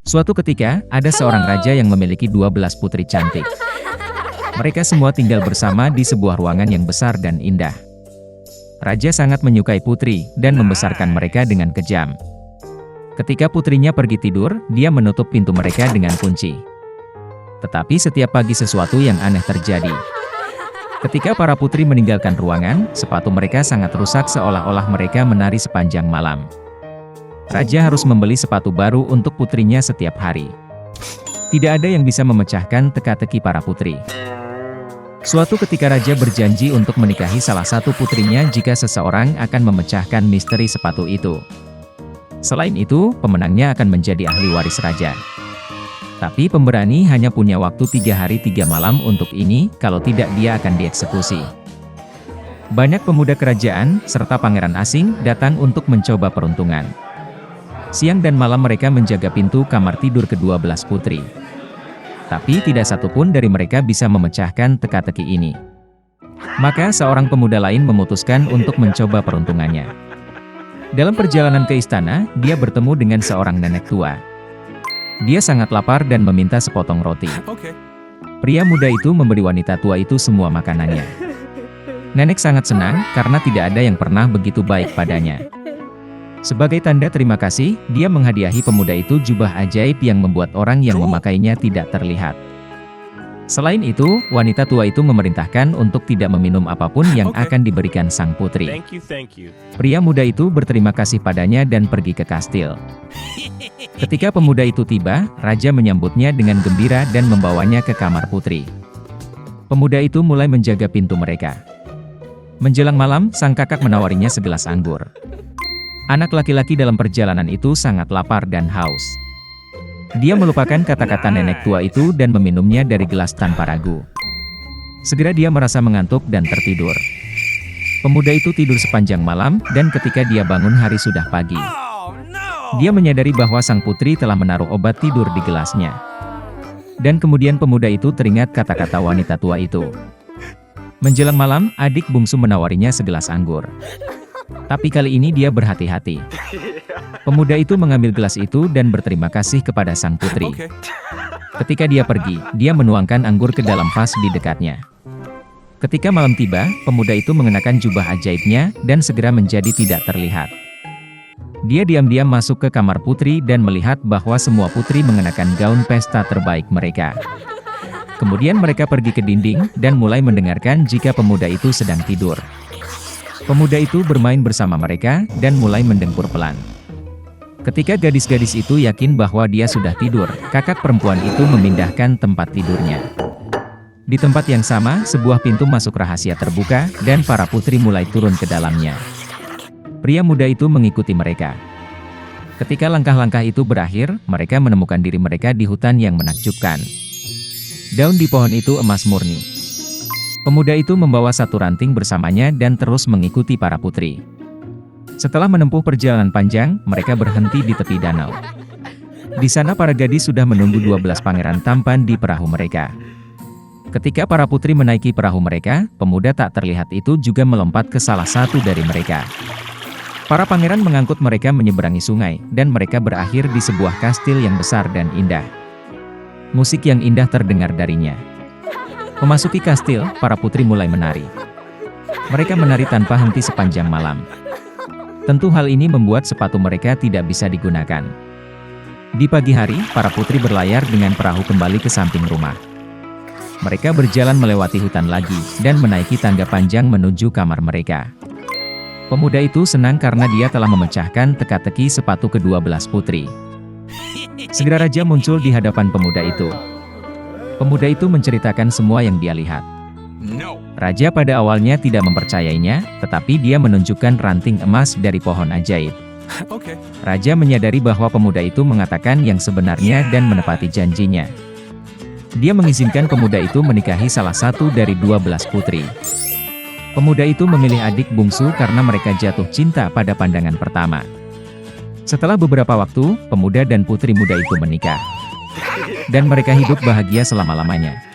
Suatu ketika, ada seorang raja yang memiliki 12 putri cantik. Mereka semua tinggal bersama di sebuah ruangan yang besar dan indah. Raja sangat menyukai putri, dan membesarkan mereka dengan kejam. Ketika putrinya pergi tidur, dia menutup pintu mereka dengan kunci. Tetapi setiap pagi sesuatu yang aneh terjadi. Ketika para putri meninggalkan ruangan, sepatu mereka sangat rusak seolah-olah mereka menari sepanjang malam. Raja harus membeli sepatu baru untuk putrinya setiap hari. Tidak ada yang bisa memecahkan teka-teki para putri. Suatu ketika raja berjanji untuk menikahi salah satu putrinya jika seseorang akan memecahkan misteri sepatu itu. Selain itu, pemenangnya akan menjadi ahli waris raja. Tapi pemberani hanya punya waktu 3 hari 3 malam untuk ini, kalau tidak dia akan dieksekusi. Banyak pemuda kerajaan, serta pangeran asing, datang untuk mencoba peruntungan. Siang dan malam mereka menjaga pintu kamar tidur ke-12 putri. Tapi tidak satupun dari mereka bisa memecahkan teka-teki ini. Maka seorang pemuda lain memutuskan untuk mencoba peruntungannya. Dalam perjalanan ke istana, dia bertemu dengan seorang nenek tua. Dia sangat lapar dan meminta sepotong roti. Pria muda itu memberi wanita tua itu semua makanannya. Nenek sangat senang karena tidak ada yang pernah begitu baik padanya. Sebagai tanda terima kasih, dia menghadiahi pemuda itu jubah ajaib yang membuat orang yang memakainya tidak terlihat. Selain itu, wanita tua itu memerintahkan untuk tidak meminum apapun yang akan diberikan sang putri. Pria muda itu berterima kasih padanya dan pergi ke kastil. Ketika pemuda itu tiba, raja menyambutnya dengan gembira dan membawanya ke kamar putri. Pemuda itu mulai menjaga pintu mereka. Menjelang malam, sang kakak menawarinya segelas anggur. Anak laki-laki dalam perjalanan itu sangat lapar dan haus. Dia melupakan kata-kata nenek tua itu dan meminumnya dari gelas tanpa ragu. Segera dia merasa mengantuk dan tertidur. Pemuda itu tidur sepanjang malam, dan ketika dia bangun hari sudah pagi. Dia menyadari bahwa sang putri telah menaruh obat tidur di gelasnya. Dan kemudian pemuda itu teringat kata-kata wanita tua itu. Menjelang malam, adik bungsu menawarinya segelas anggur. Tapi kali ini dia berhati-hati. Pemuda itu mengambil gelas itu dan berterima kasih kepada sang putri. Ketika dia pergi, dia menuangkan anggur ke dalam vas di dekatnya. Ketika malam tiba, pemuda itu mengenakan jubah ajaibnya dan segera menjadi tidak terlihat. Dia diam-diam masuk ke kamar putri dan melihat bahwa semua putri mengenakan gaun pesta terbaik mereka. Kemudian mereka pergi ke dinding dan mulai mendengarkan jika pemuda itu sedang tidur. Pemuda itu bermain bersama mereka, dan mulai mendengkur pelan. Ketika gadis-gadis itu yakin bahwa dia sudah tidur, kakak perempuan itu memindahkan tempat tidurnya. Di tempat yang sama, sebuah pintu masuk rahasia terbuka, dan para putri mulai turun ke dalamnya. Pria muda itu mengikuti mereka. Ketika langkah-langkah itu berakhir, mereka menemukan diri mereka di hutan yang menakjubkan. Daun di pohon itu emas murni. Pemuda itu membawa satu ranting bersamanya dan terus mengikuti para putri. Setelah menempuh perjalanan panjang, mereka berhenti di tepi danau. Di sana para gadis sudah menunggu 12 pangeran tampan di perahu mereka. Ketika para putri menaiki perahu mereka, pemuda tak terlihat itu juga melompat ke salah satu dari mereka. Para pangeran mengangkut mereka menyeberangi sungai, dan mereka berakhir di sebuah kastil yang besar dan indah. Musik yang indah terdengar darinya. Memasuki kastil, para putri mulai menari. Mereka menari tanpa henti sepanjang malam. Tentu hal ini membuat sepatu mereka tidak bisa digunakan. Di pagi hari, para putri berlayar dengan perahu kembali ke samping rumah. Mereka berjalan melewati hutan lagi, dan menaiki tangga panjang menuju kamar mereka. Pemuda itu senang karena dia telah memecahkan teka-teki sepatu ke-12 putri. Segera raja muncul di hadapan pemuda itu. Pemuda itu menceritakan semua yang dia lihat. Raja pada awalnya tidak mempercayainya, tetapi dia menunjukkan ranting emas dari pohon ajaib. Raja menyadari bahwa pemuda itu mengatakan yang sebenarnya dan menepati janjinya. Dia mengizinkan pemuda itu menikahi salah satu dari 12 putri. Pemuda itu memilih adik bungsu karena mereka jatuh cinta pada pandangan pertama. Setelah beberapa waktu, pemuda dan putri muda itu menikah. Dan mereka hidup bahagia selama-lamanya.